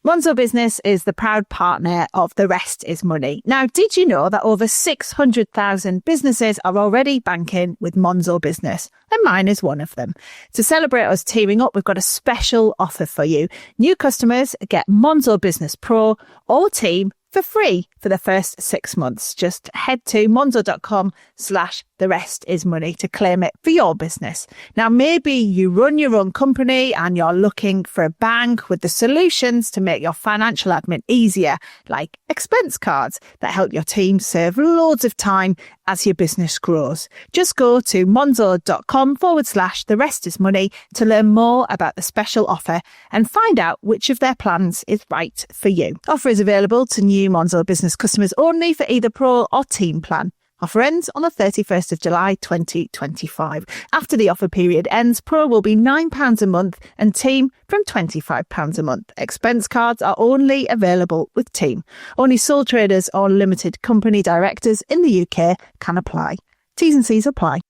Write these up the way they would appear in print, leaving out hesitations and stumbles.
Monzo Business is the proud partner of The Rest is Money. Now, did you know that over 600,000 businesses are already banking with Monzo Business? And mine is one of them. To celebrate us teaming up, we've got a special offer for you. New customers get Monzo Business Pro or Team for free for the first 6 months. Just head to monzo.com/therestismoney to claim it for your business. Now, maybe you run your own company and you're looking for a bank with the solutions to make your financial admin easier, like expense cards that help your team save loads of time as your business grows. Just go to monzo.com/therestismoney to learn more about the special offer and find out which of their plans is right for you. Offer is available to new Monzo Business customers only for either Pro or Team plan. Offer ends on the 31st of July 2025. After the offer period ends, Pro will be £9 a month and Team from £25 a month. Expense cards are only available with Team. Only sole traders or limited company directors in the UK can apply. T's and C's apply.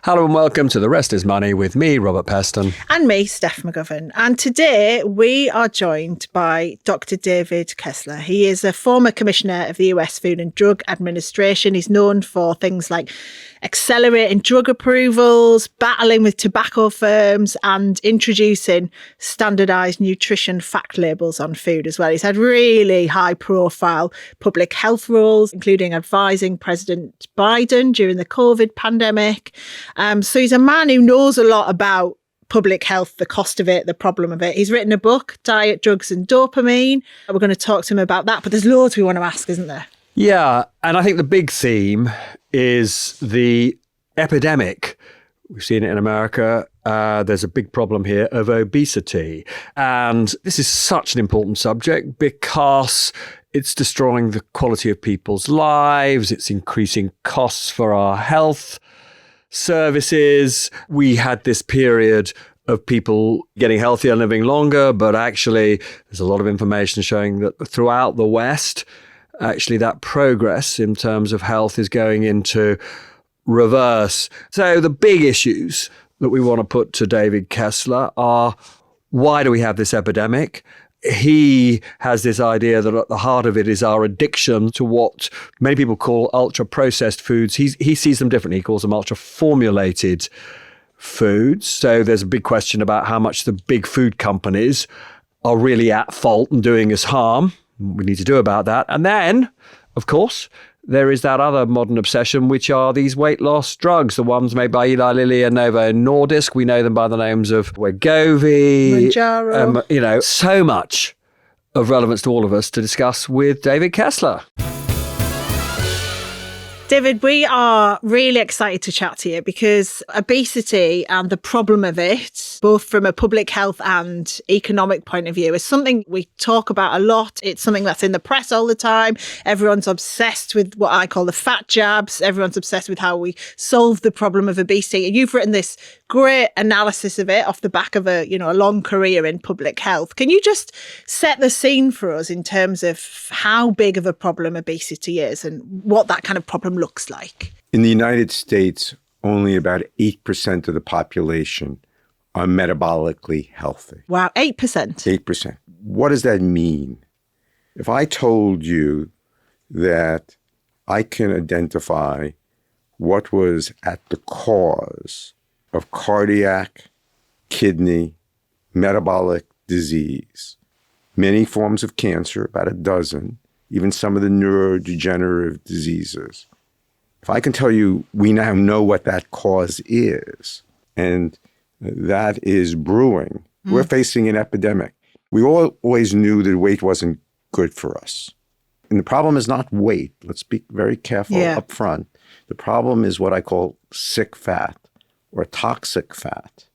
Hello and welcome to The Rest is Money with me, Robert Peston. And me, Steph McGovern. And today we are joined by Dr. David Kessler. He is a former commissioner of the US Food and Drug Administration. He's known for things like accelerating drug approvals, battling with tobacco firms, and introducing standardised nutrition fact labels on food as well. He's had really high-profile public health roles, including advising President Biden during the COVID pandemic. So he's a man who knows a lot about public health, the cost of it, the problem of it. He's written a book, Diet, Drugs and Dopamine. We're going to talk to him about that, but there's loads we want to ask, isn't there? Yeah, and I think the big theme is the epidemic. We've seen it in America. There's a big problem here of obesity. And this is such an important subject because it's destroying the quality of people's lives. It's increasing costs for our health services. We had this period of people getting healthier and living longer, but actually there's a lot of information showing that throughout the West, actually that progress in terms of health is going into reverse. So the big issues that we want to put to David Kessler are, why do we have this epidemic? He has this idea that at the heart of it is our addiction to what many people call ultra-processed foods. He sees them differently. He calls them ultra-formulated foods. So there's a big question about how much the big food companies are really at fault and doing us harm. We need to do about that. And then, of course, there is that other modern obsession, which are these weight loss drugs, the ones made by Eli Lilly and Novo Nordisk. We know them by the names of Wegovy, Mounjaro. So much of relevance to all of us to discuss with David Kessler. David, we are really excited to chat to you because obesity and the problem of it, both from a public health and economic point of view, is something we talk about a lot. It's something that's in the press all the time. Everyone's obsessed with what I call the fat jabs. Everyone's obsessed with how we solve the problem of obesity. And you've written this great analysis of it off the back of a long career in public health. Can you just set the scene for us in terms of how big of a problem obesity is and what that kind of problem looks like? In the United States, only about 8% of the population are metabolically healthy. Wow, 8%? 8%. What does that mean? If I told you that I can identify what was at the cause of cardiac, kidney, metabolic disease, many forms of cancer, about a dozen, even some of the neurodegenerative diseases. If I can tell you we now know what that cause is, and that is brewing, we're facing an epidemic. We always knew that weight wasn't good for us. And the problem is not weight. Let's be very careful up front. The problem is what I call sick fat or toxic fat.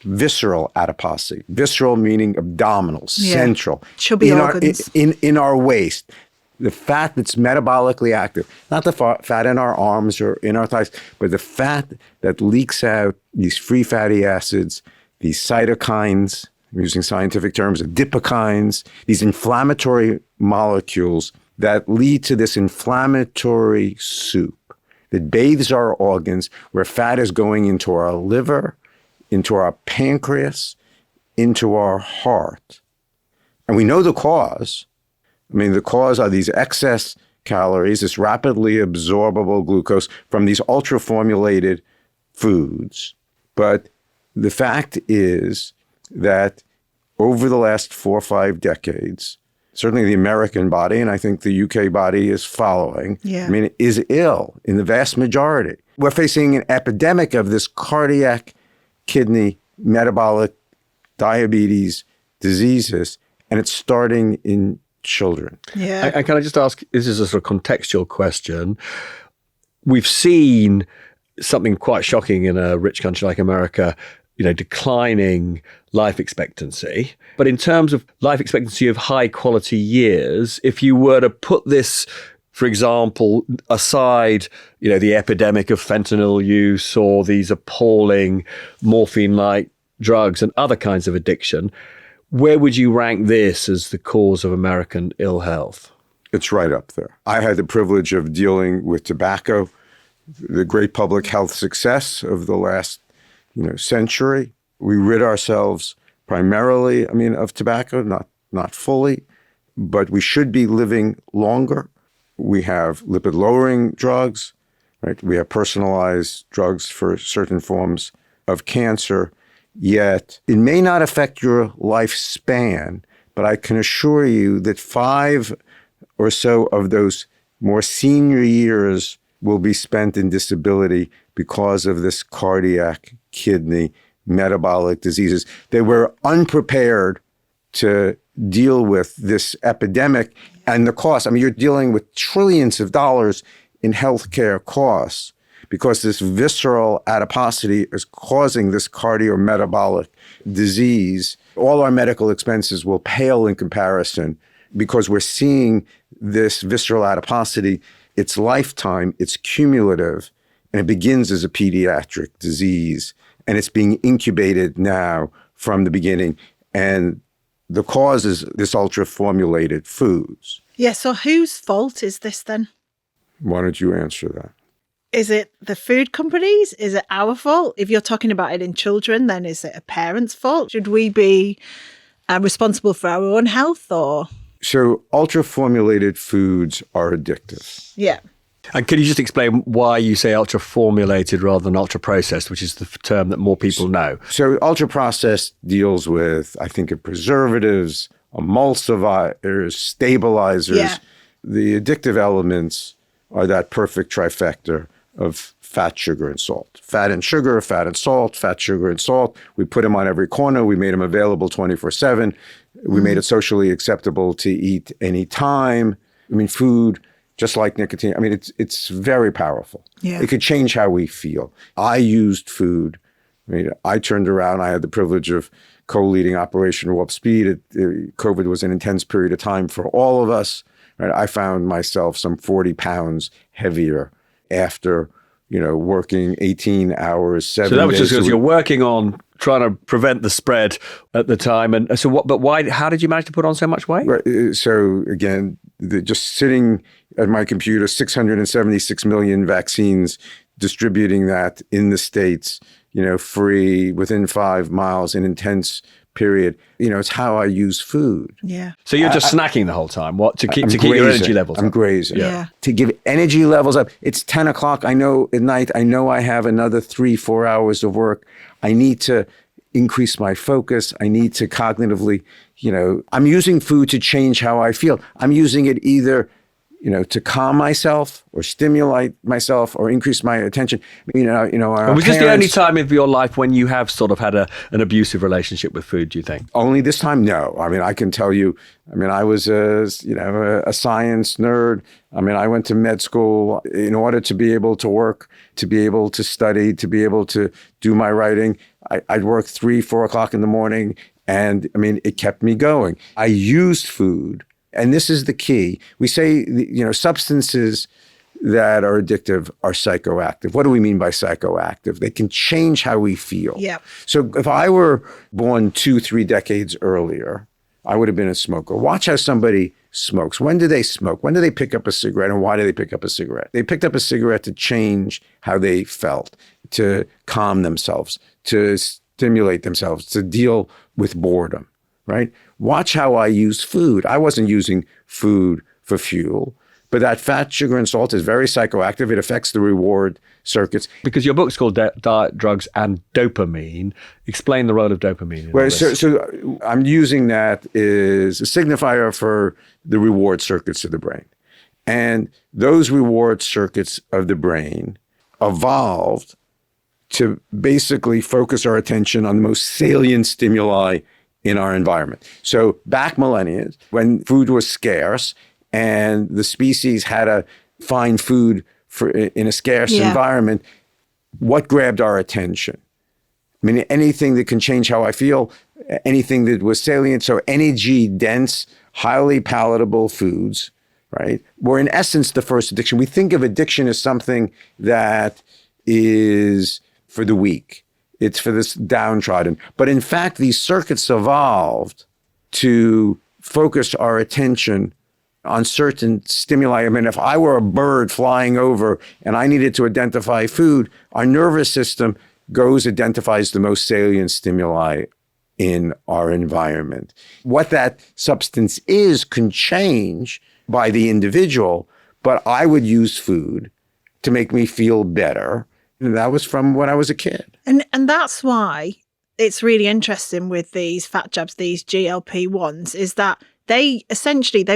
Visceral adiposity. Visceral meaning abdominal, central. Chubby organs. In our waist. The fat that's metabolically active, not the fat in our arms or in our thighs, but the fat that leaks out these free fatty acids, these cytokines, I'm using scientific terms, adipokines, these inflammatory molecules that lead to this inflammatory soup that bathes our organs, where fat is going into our liver, into our pancreas, into our heart. And we know the cause. I mean, the cause are these excess calories, this rapidly absorbable glucose from these ultra-formulated foods. But the fact is that over the last 4 or 5 decades, certainly the American body, and I think the UK body is following, Yeah. I mean, is ill in the vast majority. We're facing an epidemic of this cardiac, kidney, metabolic, diabetes diseases, and it's starting in children. Yeah. And can I just ask, this is a sort of contextual question. We've seen something quite shocking in a rich country like America, declining life expectancy. But in terms of life expectancy of high quality years, if you were to put this, for example, aside, the epidemic of fentanyl use or these appalling morphine-like drugs and other kinds of addiction, where would you rank this as the cause of American ill health? It's right up there. I had the privilege of dealing with tobacco, the great public health success of the last century. We rid ourselves primarily, of tobacco, not fully, but we should be living longer. We have lipid-lowering drugs, right? We have personalized drugs for certain forms of cancer, yet it may not affect your lifespan, but I can assure you that 5 or so of those more senior years will be spent in disability because of this cardiac, kidney, metabolic diseases. They were unprepared to deal with this epidemic and the cost. You're dealing with trillions of dollars in healthcare costs because this visceral adiposity is causing this cardiometabolic disease. All our medical expenses will pale in comparison because we're seeing this visceral adiposity. It's lifetime, it's cumulative, and it begins as a pediatric disease. And it's being incubated now from the beginning. And the cause is this ultra-formulated foods. Yeah, so whose fault is this then? Why don't you answer that? Is it the food companies? Is it our fault? If you're talking about it in children, then is it a parent's fault? Should we be responsible for our own health or? So ultra-formulated foods are addictive. Yeah. And can you just explain why you say ultra-formulated rather than ultra-processed, which is the term that more people know? So ultra-processed deals with, I think, of preservatives, emulsifiers, stabilizers. Yeah. The addictive elements are that perfect trifecta of fat, sugar, and salt. Fat and sugar, fat and salt, fat, sugar, and salt. We put them on every corner. We made them available 24/7. We made it socially acceptable to eat any time. Food, just like nicotine, it's very powerful. Yeah. It could change how we feel. I used food. I turned around. I had the privilege of co-leading Operation Warp Speed. COVID was an intense period of time for all of us. Right? I found myself some 40 pounds heavier after, working 18 hours, 7 days. So that was just because you're working on trying to prevent the spread at the time. And so what, but why, how did you manage to put on so much weight? Right. So again, just sitting at my computer, 676 million vaccines, distributing that in the States, free within 5 miles, an intense period. It's how I use food. Yeah. So you're just snacking the whole time. What to keep grazing. your energy levels up? I'm grazing. Yeah. To give energy levels up. It's 10 o'clock. I know at night, I know I have another 3-4 hours of work. I need to increase my focus. I need to cognitively, I'm using food to change how I feel. I'm using it either, to calm myself or stimulate myself or increase my attention. And was this the only time of your life when you have sort of had an abusive relationship with food, do you think? Only this time? No. I can tell you, I was a science nerd. I went to med school in order to be able to work, to be able to study, to be able to do my writing. I'd work 3-4 o'clock in the morning, and it kept me going. I used food, and this is the key. We say, substances that are addictive are psychoactive. What do we mean by psychoactive? They can change how we feel. Yeah. So if I were born 2-3 decades earlier, I would have been a smoker. Watch how somebody smokes. When do they smoke? When do they pick up a cigarette, and why do they pick up a cigarette? They picked up a cigarette to change how they felt, to calm themselves, to stimulate themselves, to deal with boredom, right? Watch how I use food. I wasn't using food for fuel, but that fat, sugar, and salt is very psychoactive. It affects the reward circuits. Because your book's called Diet, Drugs, and Dopamine. Explain the role of dopamine. Well, so I'm using that as a signifier for the reward circuits of the brain. And those reward circuits of the brain evolved to basically focus our attention on the most salient stimuli in our environment. So back millennia, when food was scarce and the species had to find food in a scarce environment, what grabbed our attention? I mean, anything that can change how I feel, anything that was salient. So energy dense, highly palatable foods, right, were in essence the first addiction. We think of addiction as something that is for the weak. It's for this downtrodden. But in fact, these circuits evolved to focus our attention on certain stimuli. I mean, if I were a bird flying over and I needed to identify food, our nervous system identifies the most salient stimuli in our environment. What that substance is can change by the individual, but I would use food to make me feel better. And that was from when I was a kid. And that's why it's really interesting with these fat jabs, these GLP-1s, is that they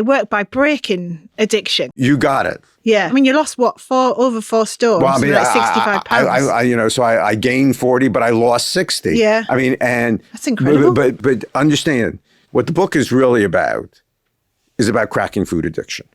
work by breaking addiction. You got it. Yeah. I mean, you lost over 4 stone. Well, I mean, like 65 pounds. So I gained 40, but I lost 60. Yeah. I mean, and that's incredible. But understand what the book is really about is about cracking food addiction.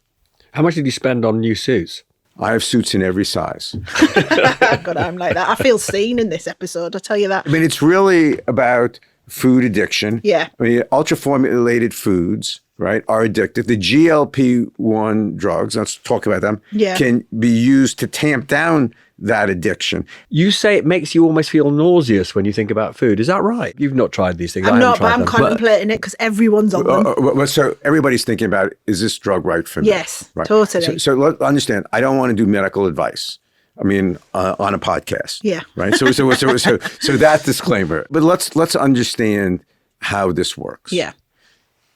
How much did you spend on new suits? I have suits in every size. God, I'm like that. I feel seen in this episode, I'll tell you that. I mean, it's really about food addiction. Yeah. I mean, ultra-formulated foods, right, are addictive. The GLP-1 drugs, let's talk about them, can be used to tamp down that addiction. You say it makes you almost feel nauseous when you think about food. Is that right? You've not tried these things. I'm not, but I'm contemplating it because everyone's on them. So everybody's thinking about, is this drug right for me? Yes, right. totally. So let's understand, I don't want to do medical advice. I mean, on a podcast. Yeah. Right. So that disclaimer. But let's understand how this works. Yeah.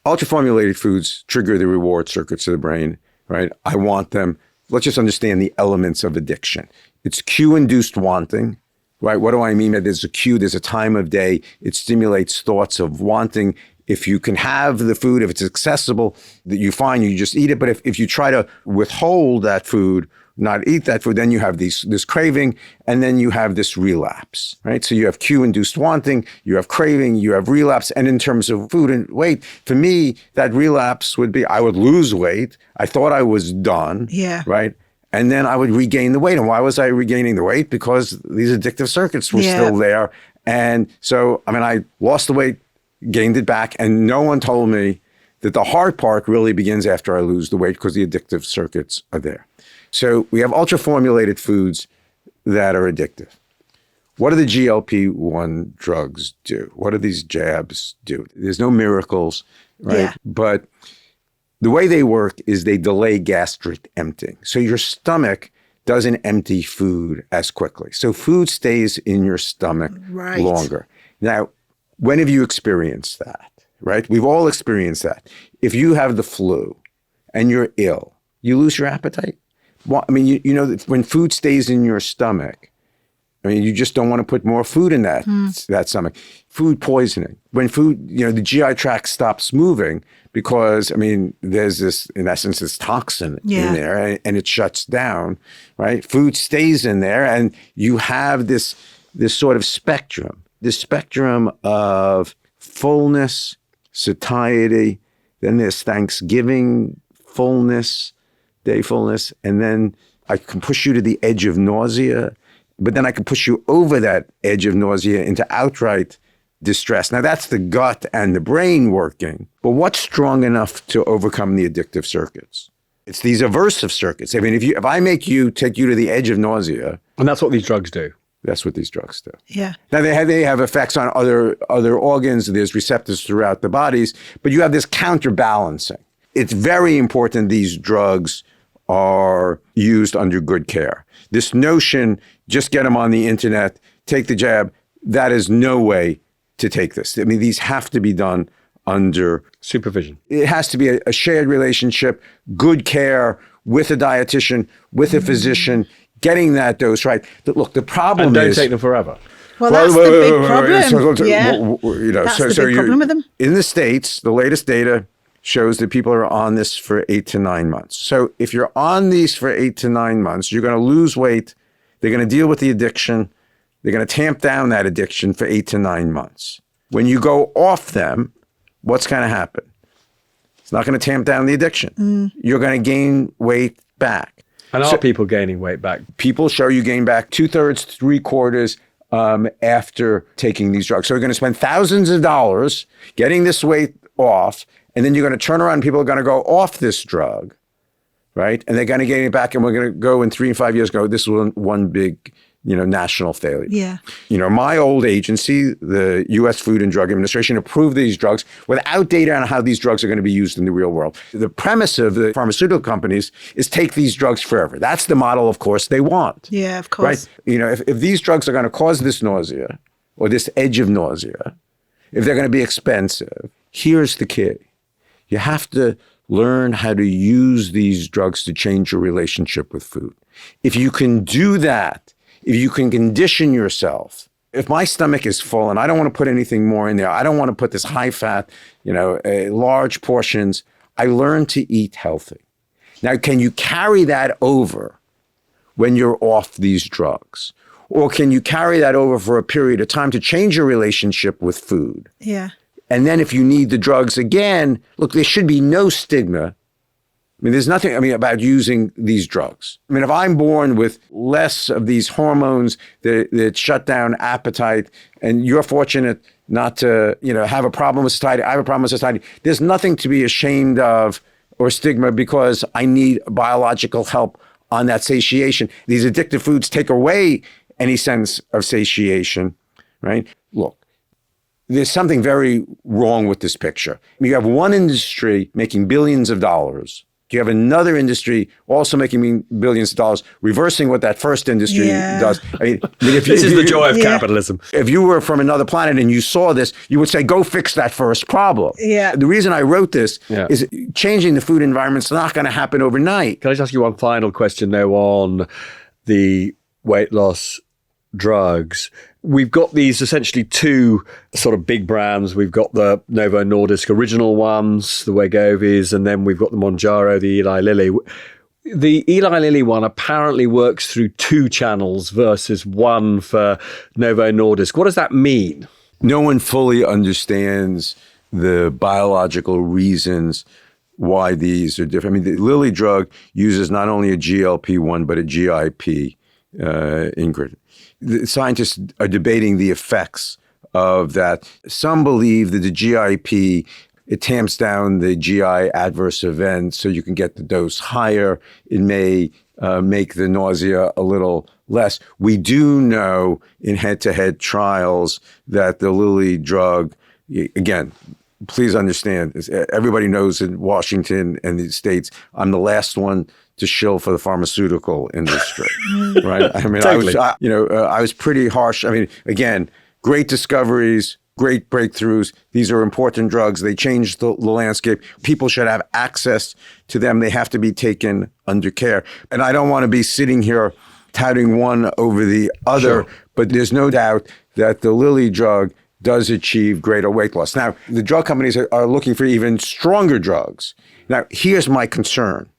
Ultra-formulated foods trigger the reward circuits of the brain, right? I want them. Let's just understand the elements of addiction. It's cue-induced wanting, right? What do I mean? There's a cue, there's a time of day. It stimulates thoughts of wanting. If you can have the food, if it's accessible, that you find, you just eat it. But if you try to withhold that food, not eat that food, then you have this craving, and then you have this relapse, right? So you have cue-induced wanting, you have craving, you have relapse. And in terms of food and weight, for me, that relapse would be, I would lose weight. I thought I was done, right? And then I would regain the weight. And why was I regaining the weight? Because these addictive circuits were still there. And so, I mean, I lost the weight, gained it back, and no one told me that the hard part really begins after I lose the weight because the addictive circuits are there. So we have ultra-formulated foods that are addictive. What do the GLP-1 drugs do? What do these jabs do? There's no miracles, right? Yeah. But the way they work is they delay gastric emptying. So your stomach doesn't empty food as quickly. So food stays in your stomach longer. Now, when have you experienced that, right? We've all experienced that. If you have the flu and you're ill, you lose your appetite. Well, I mean, you know that when food stays in your stomach, I mean, you just don't want to put more food in that stomach. Food poisoning. When food, the GI tract stops moving because, I mean, there's this, in essence, this toxin in there and it shuts down, right? Food stays in there and you have this sort of spectrum, this spectrum of fullness, satiety, then there's Thanksgiving, fullness, day fullness, and then I can push you to the edge of nausea, but then I can push you over that edge of nausea into outright distress. Now that's the gut and the brain working, but what's strong enough to overcome the addictive circuits? It's these aversive circuits. I mean, if I take you to the edge of nausea. And that's what these drugs do. That's what these drugs do. Yeah. Now they have effects on other organs. There's receptors throughout the bodies, but you have this counterbalancing. It's very important these drugs are used under good care. This notion, just get them on the internet, take the jab, that is no way to take this. I mean, these have to be done under supervision. It has to be a shared relationship, good care with a dietitian, with a physician, getting that dose right. Look, the problem and don't is... take them forever. Well, that's the big problem. That's the big problem with them. In the States, the latest data shows that people are on this for 8 to 9 months. So if you're on these for 8 to 9 months, you're going to lose weight. They're going to deal with the addiction. They're going to tamp down that addiction for 8 to 9 months. When you go off them, what's going to happen? It's not going to tamp down the addiction. You're going to gain weight back. And are people gaining weight back? People show you gain back 2/3, 3/4 after taking these drugs. So you're going to spend thousands of dollars getting this weight off, and then you're going to turn around and people are going to go off this drug, right? And they're going to gain it back, and we're going to go in 3 and 5 years, this was one big, national failure. Yeah. My old agency, the U.S. Food and Drug Administration, approved these drugs without data on how these drugs are going to be used in the real world. The premise of the pharmaceutical companies is take these drugs forever. That's the model, of course, they want. Yeah, of course. Right? If these drugs are going to cause this nausea or this edge of nausea, if they're going to be expensive, here's the key. You have to learn how to use these drugs to change your relationship with food. If you can do that, if you can condition yourself, if my stomach is full and I don't want to put anything more in there, I don't want to put this high fat, large portions, I learn to eat healthy. Now, can you carry that over when you're off these drugs? Or can you carry that over for a period of time to change your relationship with food? Yeah. And then if you need the drugs again, look, there should be no stigma. There's nothing, about using these drugs. If I'm born with less of these hormones that shut down appetite, and you're fortunate not to, have a problem with satiety, I have a problem with satiety, there's nothing to be ashamed of or stigma because I need biological help on that satiation. These addictive foods take away any sense of satiation, right? Look, there's something very wrong with this picture. You have one industry making billions of dollars. You have another industry also making billions of dollars, reversing what that first industry does. This is the joy of capitalism. If you were from another planet and you saw this, you would say, go fix that first problem. Yeah. The reason I wrote this is changing the food environment's not going to happen overnight. Can I just ask you one final question, though, on the weight loss drugs? We've got these essentially two sort of big brands. We've got the Novo Nordisk original ones, the Wegovy's, and then we've got the Mounjaro, the Eli Lilly. The Eli Lilly one apparently works through 2 channels versus 1 for Novo Nordisk. What does that mean? No one fully understands the biological reasons why these are different. The Lilly drug uses not only a GLP-1, but a GIP ingredient. The scientists are debating the effects of that. Some believe that the GIP, it tamps down the GI adverse events so you can get the dose higher. It may make the nausea a little less. We do know in head-to-head trials that the Lilly drug, again, please understand, everybody knows in Washington and the States, I'm the last one to shill for the pharmaceutical industry, right? Totally. I was pretty harsh. Again, great discoveries, great breakthroughs. These are important drugs. They change the landscape. People should have access to them. They have to be taken under care. And I don't want to be sitting here touting one over the other, but there's no doubt that the Lilly drug does achieve greater weight loss. Now, the drug companies are looking for even stronger drugs. Now, here's my concern.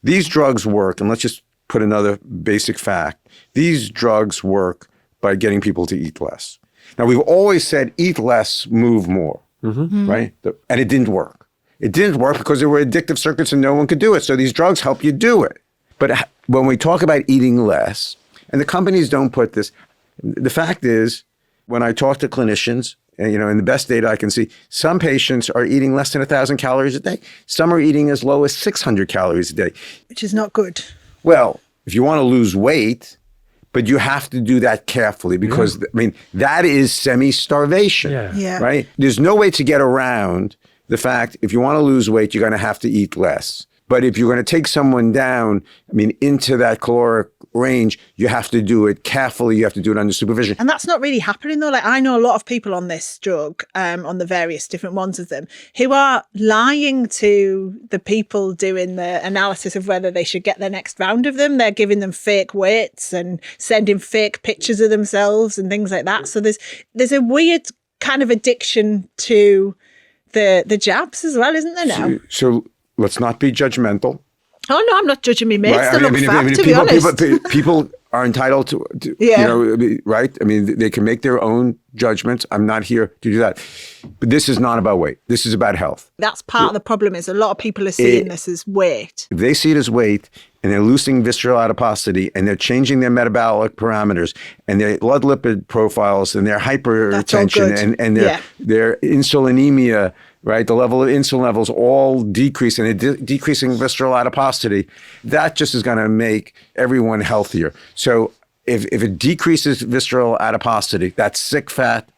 These drugs work, and let's just put another basic fact. These drugs work by getting people to eat less. Now, we've always said eat less, move more, right? And it didn't work. It didn't work because there were addictive circuits and no one could do it. So these drugs help you do it. But when we talk about eating less, and the companies don't put this, the fact is, when I talk to clinicians, and, in the best data I can see, some patients are eating less than 1,000 calories a day. Some are eating as low as 600 calories a day. Which is not good. Well, if you want to lose weight, but you have to do that carefully because, that is semi-starvation, right? There's no way to get around the fact if you want to lose weight, you're going to have to eat less. But if you're going to take someone down, into that caloric range, you have to do it carefully. You have to do it under supervision. And that's not really happening though. Like, I know a lot of people on this drug, on the various different ones of them, who are lying to the people doing the analysis of whether they should get the next round of them. They're giving them fake weights and sending fake pictures of themselves and things like that. So there's a weird kind of addiction to the jabs as well, isn't there now? So let's not be judgmental. Oh no, I'm not judging me mates. Right? They look fab, to be honest. People are entitled to, right? I mean, they can make their own judgments. I'm not here to do that. But this is not about weight. This is about health. That's part of the problem, is a lot of people are seeing this as weight. If they see it as weight and they're losing visceral adiposity and they're changing their metabolic parameters and their blood lipid profiles and their hypertension and their insulinemia, right? The level of insulin levels all decrease and decreasing visceral adiposity, that just is going to make everyone healthier. So if it decreases visceral adiposity, that's sick fat,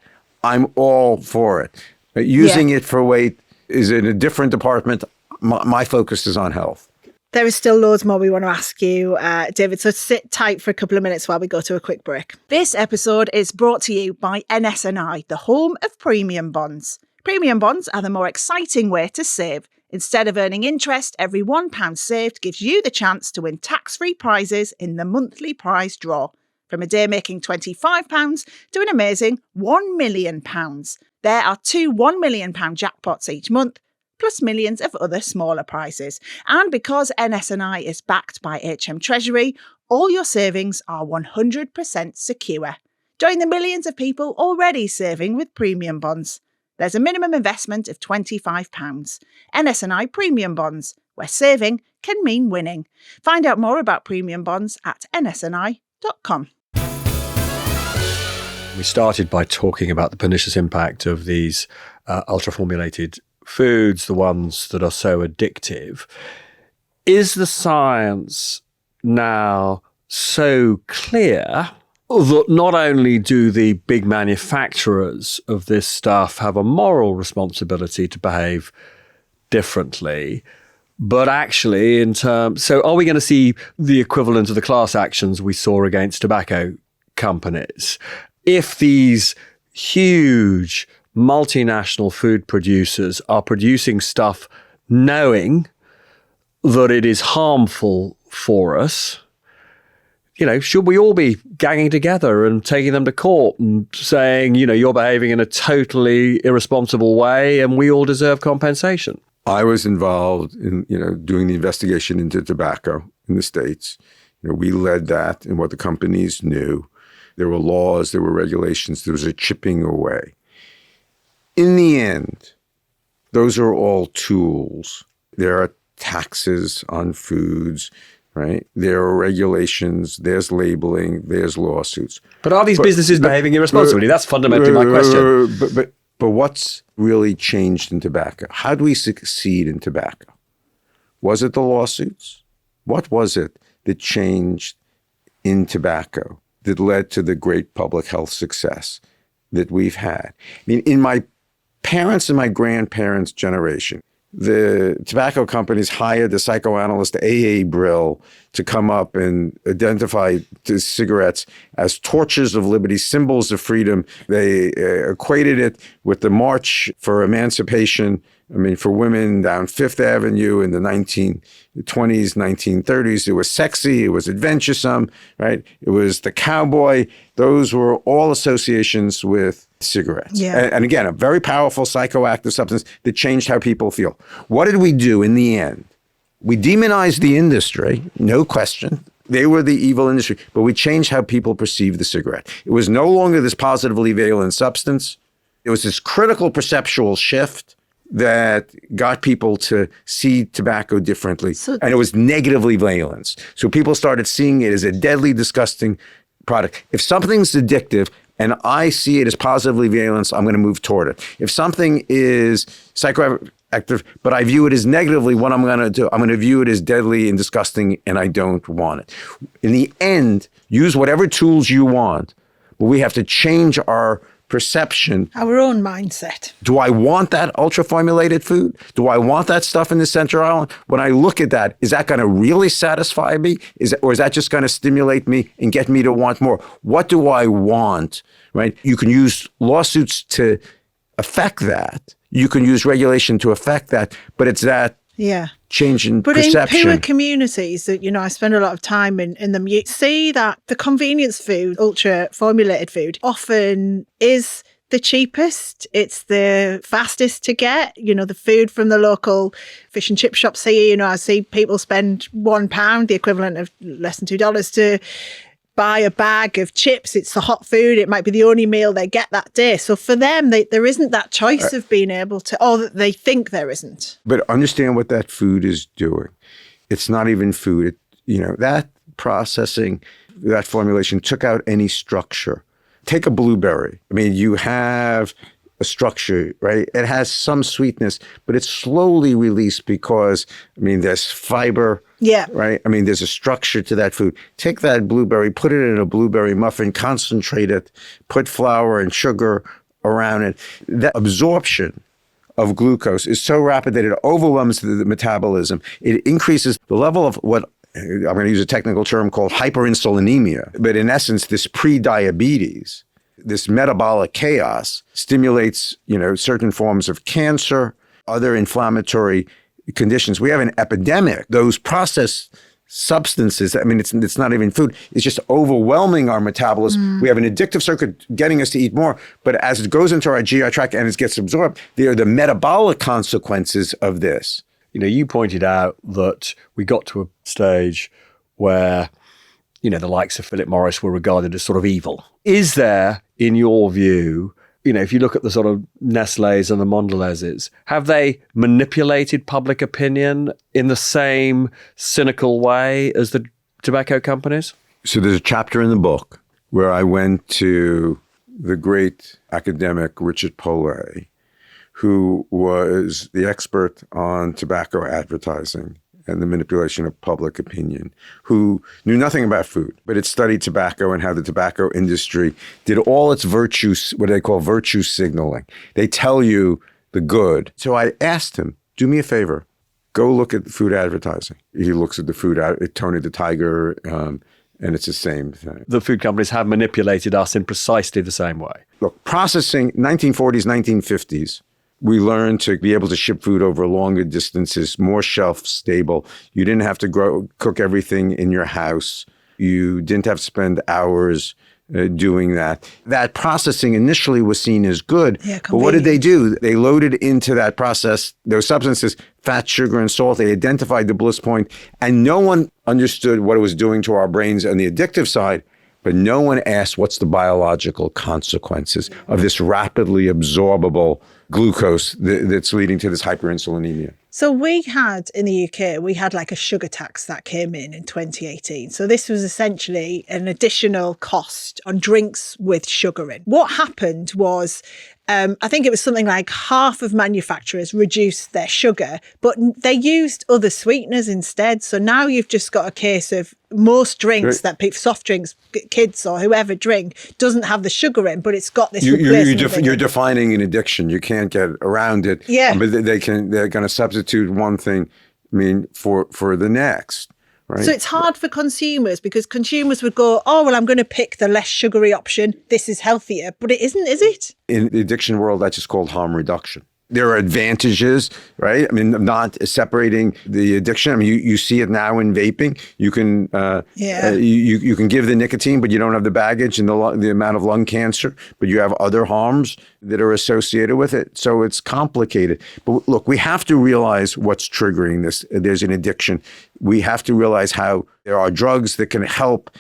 I'm all for it. But using it for weight is in a different department. My focus is on health. There is still loads more we want to ask you, David, so sit tight for a couple of minutes while we go to a quick break. This episode is brought to you by NS&I, the home of premium bonds. Premium bonds are the more exciting way to save. Instead of earning interest, every £1 saved gives you the chance to win tax-free prizes in the monthly prize draw. From a day making £25 to an amazing £1 million. There are 2 £1 million jackpots each month, plus millions of other smaller prizes. And because NS&I is backed by HM Treasury, all your savings are 100% secure. Join the millions of people already saving with premium bonds. There's a minimum investment of £25. NS&I Premium Bonds, where saving can mean winning. Find out more about premium bonds at nsni.com. We started by talking about the pernicious impact of these ultra-formulated foods, the ones that are so addictive. Is the science now so clear that not only do the big manufacturers of this stuff have a moral responsibility to behave differently, but actually so are we going to see the equivalent of the class actions we saw against tobacco companies? If these huge multinational food producers are producing stuff knowing that it is harmful for us, should we all be ganging together and taking them to court and saying, you're behaving in a totally irresponsible way and we all deserve compensation? I was involved in, doing the investigation into tobacco in the States. We led that and what the companies knew. There were laws, there were regulations, there was a chipping away. In the end, those are all tools. There are taxes on foods, right? There are regulations, there's labeling, there's lawsuits. But are these businesses behaving irresponsibly? That's fundamentally my question. But what's really changed in tobacco? How do we succeed in tobacco? Was it the lawsuits? What was it that changed in tobacco that led to the great public health success that we've had? I mean, in my parents' and my grandparents' generation, the tobacco companies hired the psychoanalyst A.A. Brill to come up and identify the cigarettes as torches of liberty, symbols of freedom. They equated it with the March for Emancipation, for women down Fifth Avenue in the 1920s, 1930s. It was sexy, it was adventuresome, right? It was the cowboy. Those were all associations with cigarettes. Yeah. And again, a very powerful psychoactive substance that changed how people feel. What did we do in the end? We demonized the industry, no question. They were the evil industry, but we changed how people perceived the cigarette. It was no longer this positively valent substance. It was this critical perceptual shift that got people to see tobacco differently. And it was negatively valence. So people started seeing it as a deadly, disgusting product. If something's addictive and I see it as positively valence, I'm going to move toward it. If something is psychoactive, but I view it as negatively, what I'm going to do, I'm going to view it as deadly and disgusting, and I don't want it. In the end, use whatever tools you want, but we have to change our perception. Our own mindset. Do I want that ultra-formulated food? Do I want that stuff in the center island? When I look at that, is that going to really satisfy me? Or is that just going to stimulate me and get me to want more? What do I want, right? You can use lawsuits to affect that. You can use regulation to affect that, but it's that change in perception. In poor communities that, I spend a lot of time in them, you see that the convenience food, ultra-formulated food, often is the cheapest. It's the fastest to get. The food from the local fish and chip shops here, I see people spend £1, the equivalent of less than $2, to buy a bag of chips. It's the hot food. It might be the only meal they get that day. So for them, there isn't that choice of being able to, or that they think there isn't. But understand what that food is doing. It's not even food. That processing, that formulation took out any structure. Take a blueberry. You have a structure, right? It has some sweetness, but it's slowly released because, there's fiber. Yeah. Right? There's a structure to that food. Take that blueberry, put it in a blueberry muffin, concentrate it, put flour and sugar around it. That absorption of glucose is so rapid that it overwhelms the metabolism. It increases the level of what, I'm going to use a technical term called hyperinsulinemia. But in essence, this pre-diabetes, this metabolic chaos stimulates, certain forms of cancer, other inflammatory conditions. We have an epidemic. Those processed substances, it's not even food. It's just overwhelming our metabolism. We have an addictive circuit getting us to eat more. But as it goes into our GI tract and it gets absorbed, there are the metabolic consequences of this. You pointed out that we got to a stage where, the likes of Philip Morris were regarded as sort of evil. Is there, in your view, if you look at the sort of Nestle's and the Mondelez's, have they manipulated public opinion in the same cynical way as the tobacco companies? So there's a chapter in the book where I went to the great academic Richard Polay, who was the expert on tobacco advertising and the manipulation of public opinion, who knew nothing about food, but had studied tobacco and how the tobacco industry did all its virtues, what they call virtue signaling. They tell you the good. So I asked him, do me a favor, go look at the food advertising. He looks at the food, Tony the Tiger, and it's the same thing. The food companies have manipulated us in precisely the same way. Look, processing 1940s, 1950s, we learned to be able to ship food over longer distances, more shelf stable. You didn't have to cook everything in your house. You didn't have to spend hours doing that. That processing initially was seen as good. But what did they do? They loaded into that process those substances, fat, sugar, and salt. They identified the bliss point, and no one understood what it was doing to our brains on the addictive side. But no one asked what's the biological consequences of this rapidly absorbable glucose that's leading to this hyperinsulinemia. So we had, in the UK, we had like a sugar tax that came in 2018. So this was essentially an additional cost on drinks with sugar in. What happened was, I think it was something like half of manufacturers reduced their sugar, but they used other sweeteners instead. So now you've just got a case of most drinks that people, soft drinks, kids or whoever drink, doesn't have the sugar in, but it's got this replacement. You're defining an addiction. You can't get around it. Yeah. But they're going to substitute one thing, for the next. Right. So it's hard for consumers because consumers would go, oh, well, I'm going to pick the less sugary option. This is healthier. But it isn't, is it? In the addiction world, that's just called harm reduction. There are advantages, right? Not separating the addiction. You see it now in vaping. You can you can give the nicotine, but you don't have the baggage and the amount of lung cancer, but you have other harms that are associated with it. So it's complicated. But look, we have to realize what's triggering this. There's an addiction. We have to realize how there are drugs that can help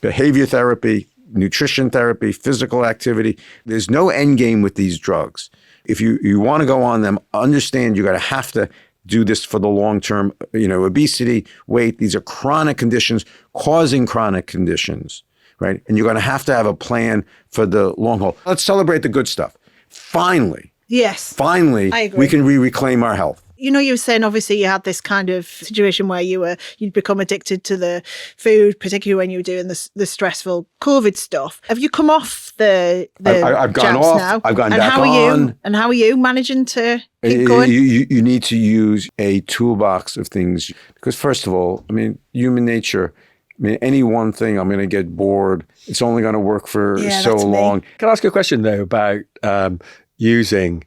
behavior therapy, nutrition therapy, physical activity. There's no end game with these drugs. If you want to go on them, understand you're going to have to do this for the long term. Obesity, weight, these are chronic conditions causing chronic conditions, right? And you're going to have a plan for the long haul. Let's celebrate the good stuff. Finally, yes, we can reclaim our health. You know, you were saying obviously you had this kind of situation where you'd become addicted to the food, particularly when you were doing the stressful COVID stuff. Have you come off the I've gone jabs off. now? I've gone and back how are on. you? And how are you managing to keep going? You need to use a toolbox of things because, first of all, I mean, human nature. I mean, any one thing, I'm going to get bored. It's only going to work for so long. Can I ask you a question, though, about using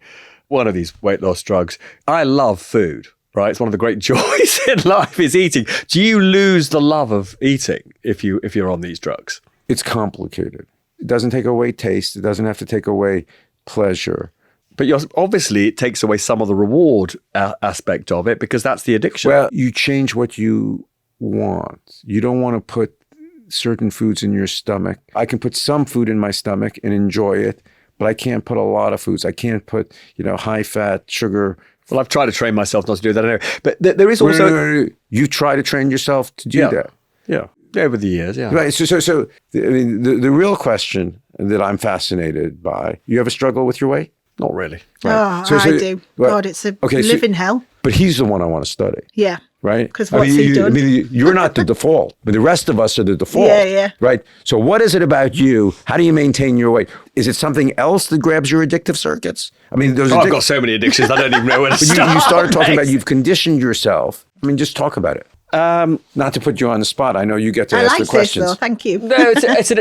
one of these weight loss drugs? I love food, right? It's one of the great joys in life is eating. Do you lose the love of eating if you're on these drugs? It's complicated. It doesn't take away taste. It doesn't have to take away pleasure. But obviously, it takes away some of the reward aspect of it because that's the addiction. Well, you change what you want. You don't want to put certain foods in your stomach. I can put some food in my stomach and enjoy it, but I can't put a lot of foods. I can't put, high fat, sugar. Well, I've tried to train myself not to do that anyway. But there is also... No. You try to train yourself to do that. Yeah. Over the years, yeah. Right. So I mean, the real question that I'm fascinated by, you ever struggle with your weight? Not really. Right. Oh, I do. Well, God, it's a living hell. But he's the one I want to study. Yeah. Right? Because what's he done? I mean, you're not the default, but the rest of us are the default. Yeah. Right? So what is it about you? How do you maintain your weight? Is it something else that grabs your addictive circuits? I mean, I've got so many addictions, I don't even know where to start. You started talking about you've conditioned yourself. I mean, just talk about it. Not to put you on the spot. I know you get to ask the questions. This, though. Thank you. No,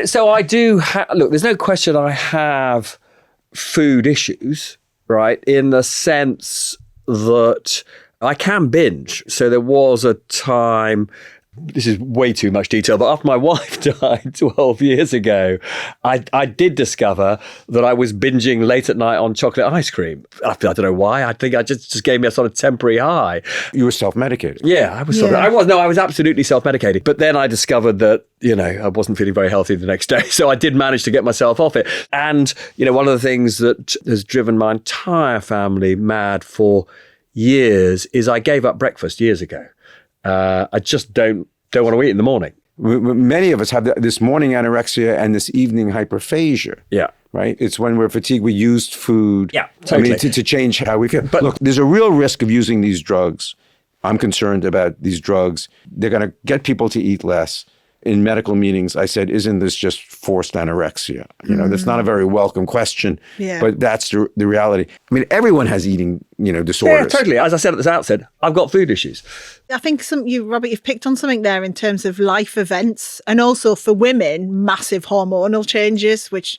so I do look, there's no question I have food issues, right? In the sense that I can binge. So there was a time, this is way too much detail, but after my wife died 12 years ago, I did discover that I was binging late at night on chocolate ice cream. I don't know why. I think I just gave me a sort of temporary high. You were self-medicated. Yeah, I was absolutely self-medicated. But then I discovered that, I wasn't feeling very healthy the next day. So I did manage to get myself off it. And, one of the things that has driven my entire family mad for years is I gave up breakfast years ago. I just don't want to eat in the morning. Many of us have this morning anorexia and this evening hyperphagia. Yeah. Right? It's when we're fatigued, we used food. Yeah, totally. I mean, to change how we feel. But look, there's a real risk of using these drugs. I'm concerned about these drugs. They're going to get people to eat less. In medical meetings, I said, isn't this just forced anorexia? That's not a very welcome question, but that's the reality. I mean, everyone has eating, disorders. Yeah, totally. As I said at the outset, I've got food issues. I think Robert, you've picked on something there in terms of life events and also for women, massive hormonal changes, which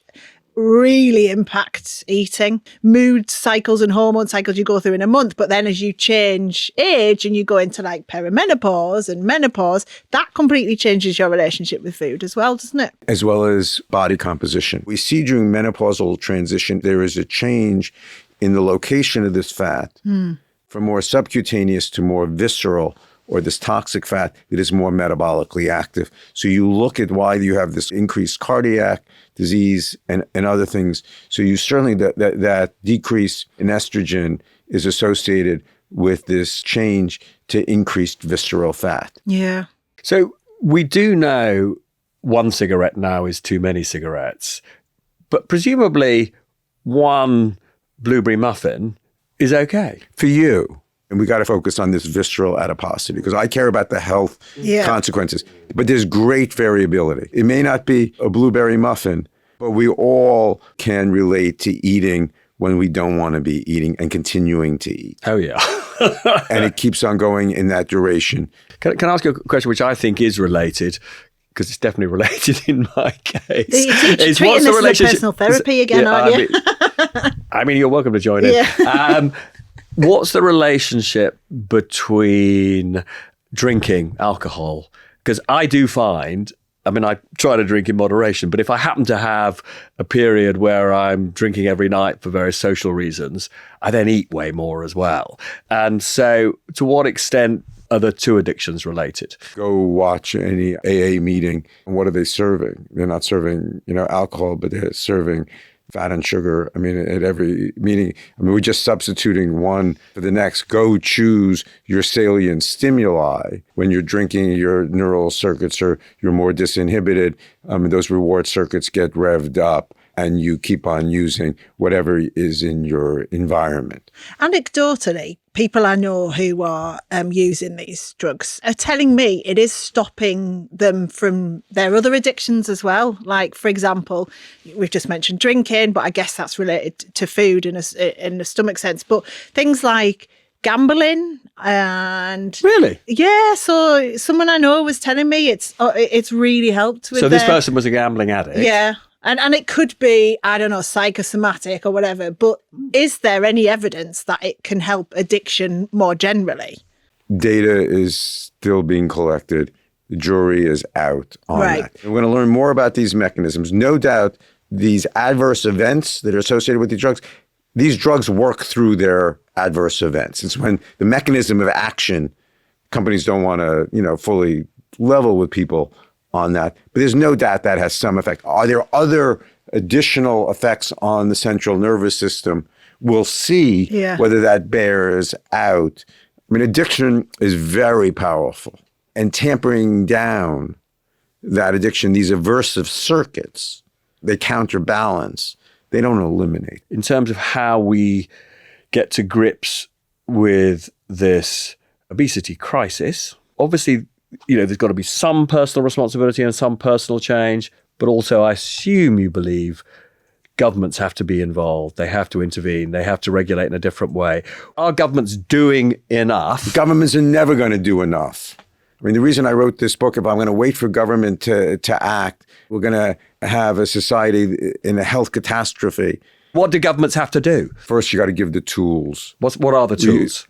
really impacts eating. Mood cycles and hormone cycles you go through in a month, but then as you change age and you go into like perimenopause and menopause, that completely changes your relationship with food as well, doesn't it? As well as body composition. We see during menopausal transition, there is a change in the location of this fat from more subcutaneous to more visceral, or this toxic fat that is more metabolically active. So you look at why you have this increased cardiac disease and other things. So you certainly, that decrease in estrogen is associated with this change to increased visceral fat. Yeah. So we do know one cigarette now is too many cigarettes, but presumably one blueberry muffin is okay. For you. And we got to focus on this visceral adiposity because I care about the health consequences. But there's great variability. It may not be a blueberry muffin, but we all can relate to eating when we don't want to be eating and continuing to eat. Oh, yeah. And it keeps on going in that duration. Can I ask you a question which I think is related? Because it's definitely related in my case. You're treating this as personal therapy again, aren't you? I mean, you're welcome to join in. Yeah. What's the relationship between drinking alcohol? Because I do find, I try to drink in moderation, but if I happen to have a period where I'm drinking every night for various social reasons, I then eat way more as well. And so to what extent are the two addictions related? Go watch any AA meeting. And what are they serving? They're not serving, alcohol, but they're serving fat and sugar. I mean, at every meeting, we're just substituting one for the next. Go choose your salient stimuli. When you're drinking, your neural circuits you're more disinhibited. Those reward circuits get revved up. and you keep on using whatever is in your environment. Anecdotally, people I know who are using these drugs are telling me it is stopping them from their other addictions as well. Like, for example, we've just mentioned drinking, but I guess that's related to food in a stomach sense. But things like gambling and Really? yeah. So someone I know was telling me it's really helped with. So this person was a gambling addict. Yeah. And it could be, I don't know, psychosomatic or whatever, but is there any evidence that it can help addiction more generally? Data is still being collected. The jury is out on that. We're going to learn more about these mechanisms. No doubt these adverse events that are associated with these drugs work through their adverse events. It's when the mechanism of action, companies don't want to, fully level with people on that. But there's no doubt that has some effect. Are there other additional effects on the central nervous system? We'll see whether that bears out. I mean, addiction is very powerful. And tampering down that addiction, these aversive circuits, they counterbalance. They don't eliminate. In terms of how we get to grips with this obesity crisis, obviously, there's got to be some personal responsibility and some personal change, but also I assume you believe governments have to be involved. They have to intervene. They have to regulate in a different way. Are governments doing enough? Governments are never going to do enough. I mean, the reason I wrote this book, if I'm going to wait for government to act, we're going to have a society in a health catastrophe. What do governments have to do? First, you got to give the tools. What are the tools?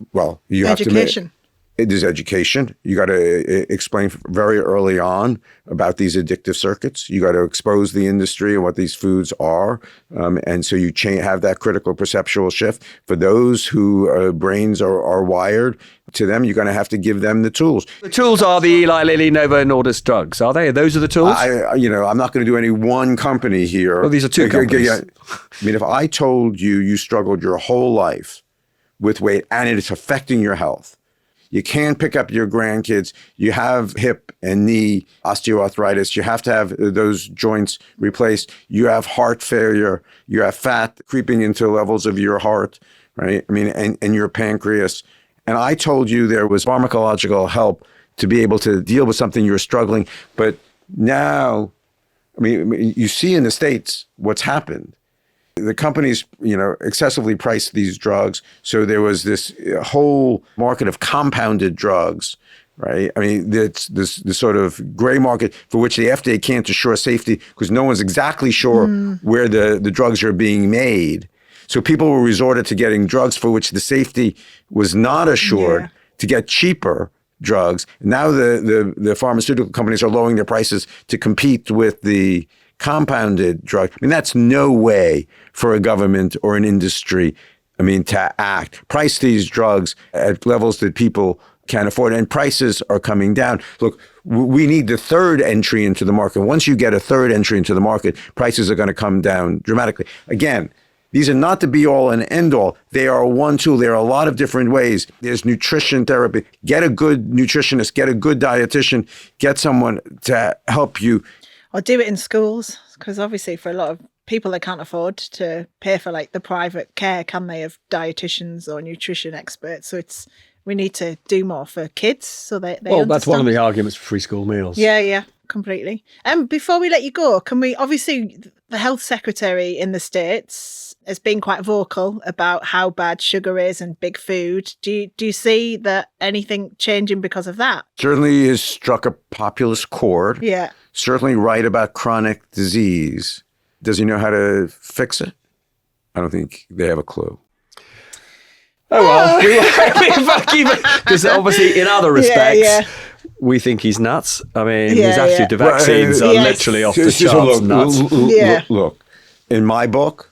You have to education. It is education. You got to explain very early on about these addictive circuits. You got to expose the industry and what these foods are. And so you have that critical perceptual shift. For those who brains are wired, to them, you're going to have to give them the tools. The tools are the Eli Lilly, Novo Nordisk drugs, are they? Those are the tools? I'm not going to do any one company here. Well, these are two companies. I mean, if I told you struggled your whole life with weight and it's affecting your health, you can't pick up your grandkids. You have hip and knee osteoarthritis. You have to have those joints replaced. You have heart failure. You have fat creeping into levels of your heart, right? I mean, and your pancreas. And I told you there was pharmacological help to be able to deal with something you're struggling. But now, I mean, you see in the States what's happened. The companies, excessively priced these drugs. So there was this whole market of compounded drugs, right? I mean, it's this sort of gray market for which the FDA can't assure safety because no one's exactly sure where the drugs are being made. So people were resorted to getting drugs for which the safety was not assured to get cheaper drugs. Now the pharmaceutical companies are lowering their prices to compete with the compounded drug. I mean, that's no way for a government or an industry, to act. Price these drugs at levels that people can afford, and prices are coming down. Look, we need the third entry into the market. Once you get a third entry into the market, prices are going to come down dramatically. Again, these are not the be all and end all. They are one tool. There are a lot of different ways. There's nutrition therapy. Get a good nutritionist, get a good dietitian, get someone to help you. Or do it in schools, because obviously for a lot of people, they can't afford to pay for the private care, can they, of dietitians or nutrition experts. So we need to do more for kids so they understand. That's one of the arguments for free school meals. Yeah, completely. Before we let you go, can we, obviously the health secretary in the States has been quite vocal about how bad sugar is and big food. Do you see that anything changing because of that? Certainly has struck a populist chord. Yeah. Certainly right about chronic disease. Does he know how to fix it? I don't think they have a clue. Oh, well, because obviously in other respects, we think he's nuts. I mean, his attitude to vaccines are literally off the charts nuts. Look, in my book,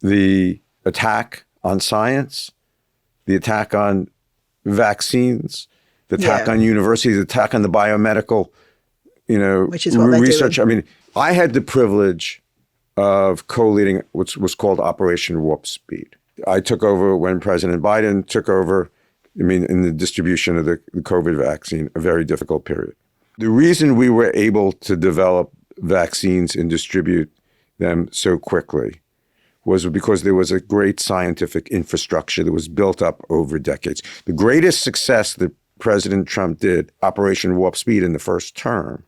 the attack on science, the attack on vaccines, the attack on universities, the attack on the biomedical, which is what research. I mean, I had the privilege of co-leading what was called Operation Warp Speed. I took over when President Biden took over, in the distribution of the COVID vaccine, a very difficult period. The reason we were able to develop vaccines and distribute them so quickly was because there was a great scientific infrastructure that was built up over decades. The greatest success that President Trump did, Operation Warp Speed in the first term,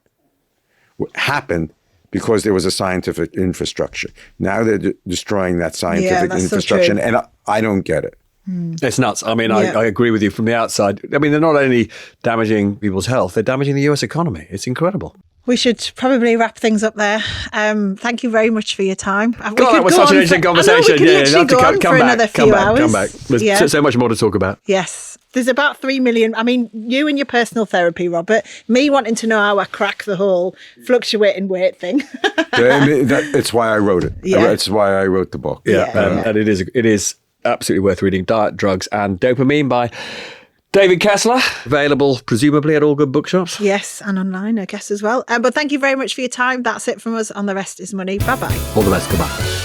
happened because there was a scientific infrastructure. Now they're destroying that scientific infrastructure, and I don't get it. It's nuts. I mean, I agree with you from the outside. I mean, they're not only damaging people's health, they're damaging the US economy. It's incredible. We should probably wrap things up there. Thank you very much for your time. God, that was such an interesting conversation. We could go on for another few hours. Come back. There's so much more to talk about. Yes. There's about 3 million. I mean, you and your personal therapy, Robert. Me wanting to know how I crack the whole fluctuating weight thing. It's why I wrote it. Yeah. It's why I wrote the book. And it is absolutely worth reading. Diet, Drugs and Dopamine by David Kessler, available presumably at all good bookshops. Yes, and online, I guess, as well. But thank you very much for your time. That's it from us on The Rest is Money. Bye-bye. All the best. Goodbye.